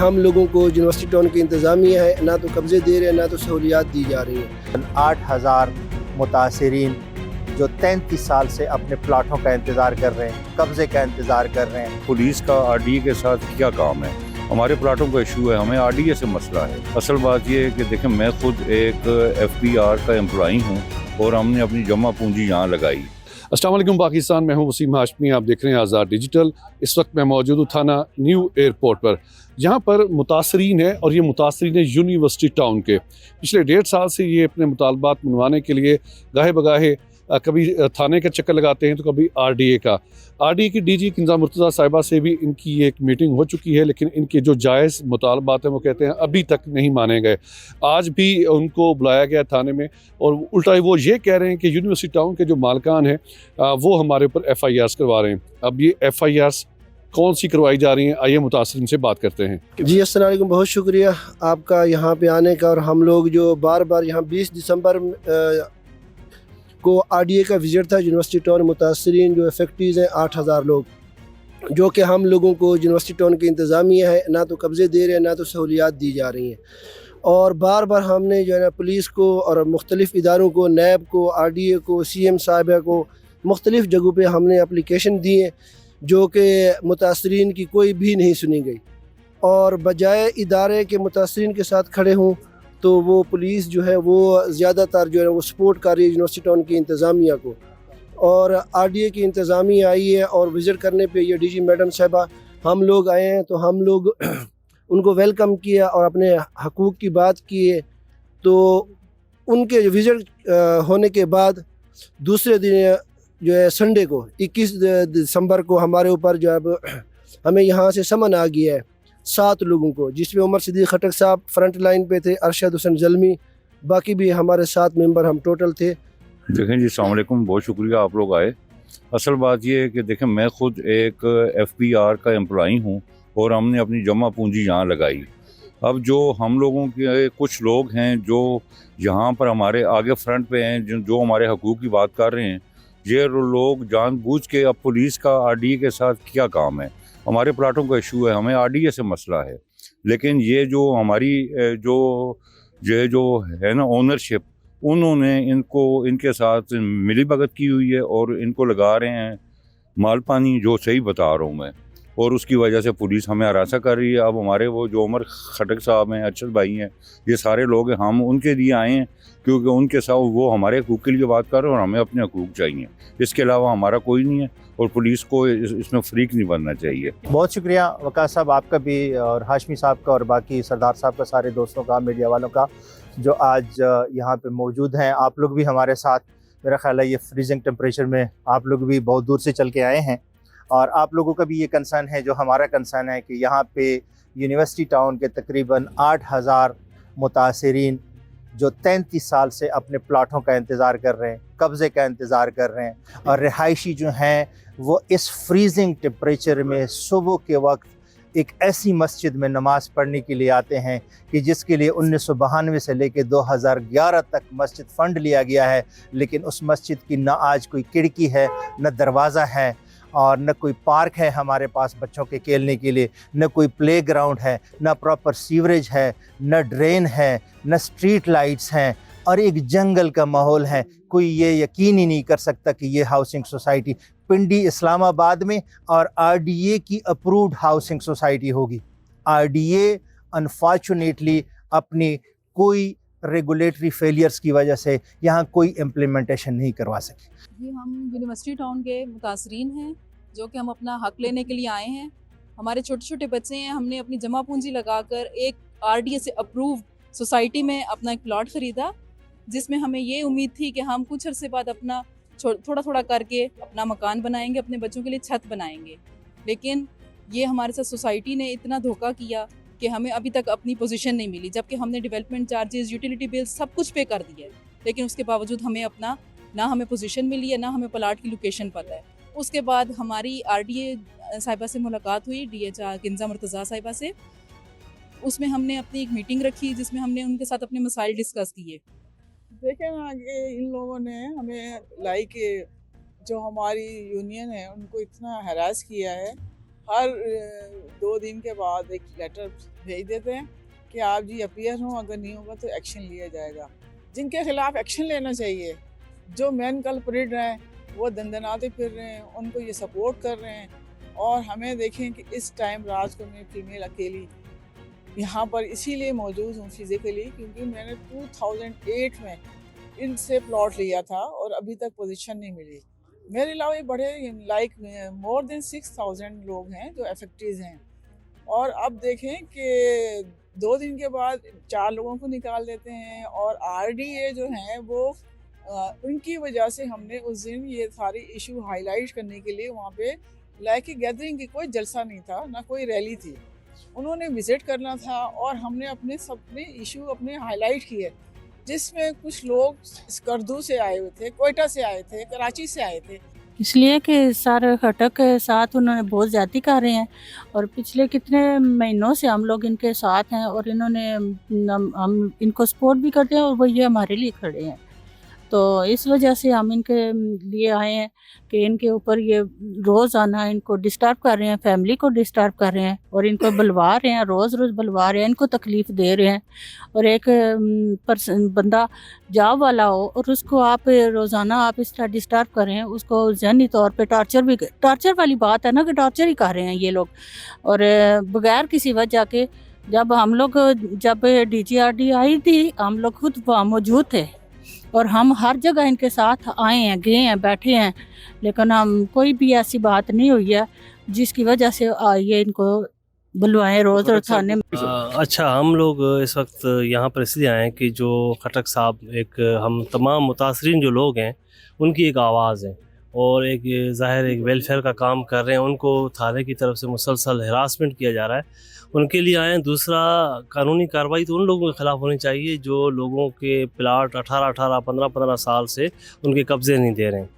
ہم لوگوں کو یونیورسٹی ٹاؤن کی انتظامیہ ہے نہ تو قبضے دے رہے ہیں نہ تو سہولیات دی جا رہی ہیں۔ 8,000 متاثرین جو 33 سال سے اپنے پلاٹوں کا انتظار کر رہے ہیں، قبضے کا انتظار کر رہے ہیں۔ پولیس کا آر ڈی اے کے ساتھ کیا کام ہے؟ ہمارے پلاٹوں کا ایشو ہے، ہمیں آر ڈی اے سے مسئلہ ہے۔ اصل بات یہ ہے کہ دیکھیں، میں خود ایک ایف بی آر کا امپلائی ہوں اور ہم نے اپنی جمع پونجی یہاں لگائی۔ السلام علیکم پاکستان، میں ہوں وسیم ہاشمی، آپ دیکھ رہے ہیں آزاد ڈیجیٹل۔ اس وقت میں موجود ہوں تھانہ نیو ایئرپورٹ پر، جہاں پر متاثرین ہیں، اور یہ متاثرین ہیں یونیورسٹی ٹاؤن کے۔ پچھلے 1.5 سال سے یہ اپنے مطالبات منوانے کے لیے گاہے بگاہے کبھی تھانے کا چکر لگاتے ہیں تو کبھی آر ڈی اے کا۔ آر ڈی اے کی ڈی جی کنزا مرتضیٰ صاحبہ سے بھی ان کی ایک میٹنگ ہو چکی ہے، لیکن ان کے جو جائز مطالبات ہیں وہ کہتے ہیں ابھی تک نہیں مانے گئے۔ آج بھی ان کو بلایا گیا تھانے میں، اور الٹا وہ یہ کہہ رہے ہیں کہ یونیورسٹی ٹاؤن کے جو مالکان ہیں وہ ہمارے اوپر ایف آئی آرز کروا رہے ہیں۔ اب یہ ایف آئی آرز کون سی کروائی جا رہی ہیں، آئیے متاثرین سے بات کرتے ہیں۔ جی السلام علیکم، بہت شکریہ آپ کا یہاں پہ آنے کا۔ اور ہم لوگ جو بار بار یہاں 20 دسمبر کو آر ڈی اے کا وزٹ تھا یونیورسٹی ٹاؤن، متاثرین جو افیکٹیز ہیں 8,000 لوگ، جو کہ ہم لوگوں کو یونیورسٹی ٹاؤن کی انتظامیہ ہے نہ تو قبضے دے رہے ہیں نہ تو سہولیات دی جا رہی ہیں۔ اور بار بار ہم نے جو ہے نا پولیس کو اور مختلف اداروں کو، نیب کو، آر ڈی اے کو، سی ایم صاحبہ کو، مختلف جگہوں پہ ہم نے اپلیکیشن دی ہیں، جو کہ متاثرین کی کوئی بھی نہیں سنی گئی۔ اور بجائے ادارے کے متاثرین کے ساتھ کھڑے ہوں تو وہ پولیس جو ہے وہ زیادہ تر جو ہے وہ سپورٹ کر رہی ہے یونیورسٹی ٹاؤن کی انتظامیہ کو۔ اور آر ڈی اے کی انتظامیہ آئی ہے اور وزٹ کرنے پہ یہ ڈی جی میڈم صاحبہ، ہم لوگ آئے ہیں تو ہم لوگ ان کو ویلکم کیا اور اپنے حقوق کی بات کیے۔ تو ان کے وزٹ ہونے کے بعد دوسرے دن جو ہے سنڈے کو 21 دسمبر کو ہمارے اوپر جو ہے ہمیں یہاں سے سمن آ گیا ہے 7 لوگوں کو، جس میں عمر صدیق خٹک صاحب فرنٹ لائن پہ تھے، ارشد حسن زلمی، باقی بھی ہمارے 7 ممبر ہم ٹوٹل تھے۔ دیکھیں جی، السلام علیکم، بہت شکریہ آپ لوگ آئے۔ اصل بات یہ ہے کہ دیکھیں، میں خود ایک ایف بی آر کا امپلائی ہوں اور ہم نے اپنی جمع پونجی یہاں لگائی۔ اب جو ہم لوگوں کے کچھ لوگ ہیں جو یہاں پر ہمارے آگے فرنٹ پہ ہیں، جو ہمارے حقوق کی بات کر رہے ہیں، یہ لوگ جان بوجھ کے، اب پولیس کا آر ڈی اے کے ساتھ کیا کام ہے؟ ہمارے پلاٹوں کا ایشو ہے، ہمیں آر ڈی اے سے مسئلہ ہے۔ لیکن یہ جو ہماری جو ہے نا اونرشپ، انہوں نے ان کے ساتھ ملی بھگت کی ہوئی ہے اور ان کو لگا رہے ہیں مال پانی، جو صحیح بتا رہا ہوں میں، اور اس کی وجہ سے پولیس ہمیں ہراساں کر رہی ہے۔ اب ہمارے وہ جو عمر خٹک صاحب ہیں، ارشد بھائی ہیں، یہ سارے لوگ ہیں، ہم ان کے لیے آئے ہیں کیونکہ ان کے ساتھ وہ ہمارے حقوق کے لیے بات کر رہے ہیں اور ہمیں اپنے حقوق چاہیے۔ اس کے علاوہ ہمارا کوئی نہیں ہے، اور پولیس کو اس میں فریق نہیں بننا چاہیے۔ بہت شکریہ وقاص صاحب آپ کا بھی، اور ہاشمی صاحب کا، اور باقی سردار صاحب کا، سارے دوستوں کا، میڈیا والوں کا جو آج یہاں پہ موجود ہیں۔ آپ لوگ بھی ہمارے ساتھ، میرا خیال ہے یہ فریزنگ ٹیمپریچر میں آپ لوگ بھی بہت دور سے چل کے آئے ہیں، اور آپ لوگوں کا بھی یہ کنسرن ہے جو ہمارا کنسرن ہے کہ یہاں پہ یونیورسٹی ٹاؤن کے تقریباً 8,000 متاثرین جو 33 سال سے اپنے پلاٹوں کا انتظار کر رہے ہیں، قبضے کا انتظار کر رہے ہیں، اور رہائشی جو ہیں وہ اس فریزنگ ٹیمپریچر میں صبح کے وقت ایک ایسی مسجد میں نماز پڑھنے کے لیے آتے ہیں کہ جس کے لیے 1992 سے لے کے 2011 تک مسجد فنڈ لیا گیا ہے، لیکن اس مسجد کی نہ آج کوئی کھڑکی ہے، نہ دروازہ ہے، اور نہ کوئی پارک ہے ہمارے پاس بچوں کے کھیلنے کے لیے، نہ کوئی پلے گراؤنڈ ہے، نہ پراپر سیوریج ہے، نہ ڈرین ہے، نہ اسٹریٹ لائٹس ہیں، اور ایک جنگل کا ماحول ہے۔ کوئی یہ یقین ہی نہیں کر سکتا کہ یہ ہاؤسنگ سوسائٹی پنڈی اسلام آباد میں اور آر ڈی اے کی اپرووڈ ہاؤسنگ سوسائٹی ہوگی۔ آر ڈی اے انفارچونیٹلی اپنی کوئی ریگولیٹری فیلیئرز کی وجہ سے یہاں کوئی امپلیمنٹیشن نہیں کروا سکے۔ جی، ہم یونیورسٹی ٹاؤن کے متاثرین ہیں جو کہ ہم اپنا حق لینے کے لیے آئے ہیں۔ ہمارے چھوٹے چھوٹے بچے ہیں، ہم نے اپنی جمع پونجی لگا کر ایک آر ڈی اے سے اپروو سوسائٹی میں اپنا ایک پلاٹ خریدا، جس میں ہمیں یہ امید تھی کہ ہم کچھ عرصے بعد اپنا تھوڑا تھوڑا کر کے اپنا مکان بنائیں گے، اپنے بچوں کے لیے چھت بنائیں گے۔ لیکن یہ ہمارے ساتھ سوسائٹی نے اتنا دھوکہ کیا کہ ہمیں ابھی تک اپنی پوزیشن نہیں ملی، جبکہ ہم نے ڈیولپمنٹ چارجز، یوٹیلیٹی بل سب کچھ پے کر دیا ہے، لیکن اس کے باوجود نہ ہمیں پوزیشن ملی ہے، نہ ہمیں پلاٹ کی لوکیشن پتہ ہے۔ اس کے بعد ہماری آر ڈی اے صاحبہ سے ملاقات ہوئی، ڈی ایچ کنزا مرتضیٰ صاحبہ سے۔ اس میں ہم نے اپنی ایک میٹنگ رکھی جس میں ہم نے ان کے ساتھ اپنے مسائل ڈسکس کیے۔ دیکھیں نا، ان لوگوں نے ہمیں جو ہماری یونین ہے ان کو اتنا ہراس کیا ہے ہر 2 دن کے بعد ایک لیٹر بھیج دیتے ہیں کہ آپ جی اپیئر ہوں، اگر نہیں ہوگا تو ایکشن لیا جائے گا. جن کے خلاف ایکشن لینا چاہیے، جو مین کلپریٹ ہیں وہ دندناتے پھر رہے ہیں، ان کو یہ سپورٹ کر رہے ہیں. اور ہمیں دیکھیں کہ اس ٹائم رات کو میں فیمیل اکیلی یہاں پر اسی لیے موجود ہوں فزیکلی، کیونکہ میں نے 2008 میں ان سے پلاٹ لیا تھا اور ابھی تک پوزیشن نہیں ملی. میرے علاوہ بڑے لائک مور دین 6000 لوگ ہیں جو افیکٹیز ہیں. اور اب دیکھیں کہ 2 دن کے بعد 4 لوگوں کو نکال دیتے ہیں. اور RDA جو ہیں وہ ان کی وجہ سے ہم نے اس دن یہ ساری ایشو ہائی لائٹ کرنے کے لیے وہاں پہ لائک گیدرنگ کی کوئی جلسہ نہیں تھا، نہ کوئی ریلی تھی. انہوں نے وزٹ کرنا تھا اور ہم نے اپنے ایشو اپنے ہائی لائٹ کیے، جس میں کچھ لوگ اسکردو سے آئے ہوئے تھے، کوئٹہ سے آئے تھے، کراچی سے آئے تھے. اس لیے کہ سارے خٹک کے ساتھ انہوں نے بہت زیادتی کر رہے ہیں، اور پچھلے کتنے مہینوں سے ہم لوگ ان کے ساتھ ہیں، اور انہوں نے ہم ان کو سپورٹ بھی کرتے ہیں اور وہ یہ ہمارے لیے کھڑے ہیں. تو اس وجہ سے ہم ان کے لیے آئے ہیں کہ ان کے اوپر یہ روز آنا ان کو ڈسٹرب کر رہے ہیں، فیملی کو ڈسٹرب کر رہے ہیں، اور ان کو بلوا رہے ہیں، روز روز بلوا رہے ہیں، ان کو تکلیف دے رہے ہیں. اور ایک بندہ جاب والا ہو اور اس کو آپ روزانہ آپ اس طرح ڈسٹرب کریں، اس کو ذہنی طور پہ ٹارچر والی بات ہے نا، کہ ٹارچر ہی کر رہے ہیں یہ لوگ. اور بغیر کسی وجہ کے جب DGRD آئی تھی ہم لوگ خود وہاں موجود تھے، اور ہم ہر جگہ ان کے ساتھ آئے ہیں، گئے ہیں، بیٹھے ہیں، لیکن کوئی بھی ایسی بات نہیں ہوئی ہے جس کی وجہ سے یہ ان کو بلوائیں روز اور تھانے میں. اچھا، ہم لوگ اس وقت یہاں پر اس لیے آئے ہیں کہ جو خٹک صاحب ہم تمام متاثرین جو لوگ ہیں ان کی ایک آواز ہے، اور ایک ظاہر ایک ویلفیئر کا کام کر رہے ہیں. ان کو تھانے کی طرف سے مسلسل ہراسمنٹ کیا جا رہا ہے، ان کے لیے آئے ہیں. دوسرا، قانونی کارروائی تو ان لوگوں کے خلاف ہونی چاہیے جو لوگوں کے پلاٹ 18 15 سال سے ان کے قبضے نہیں دے رہے ہیں.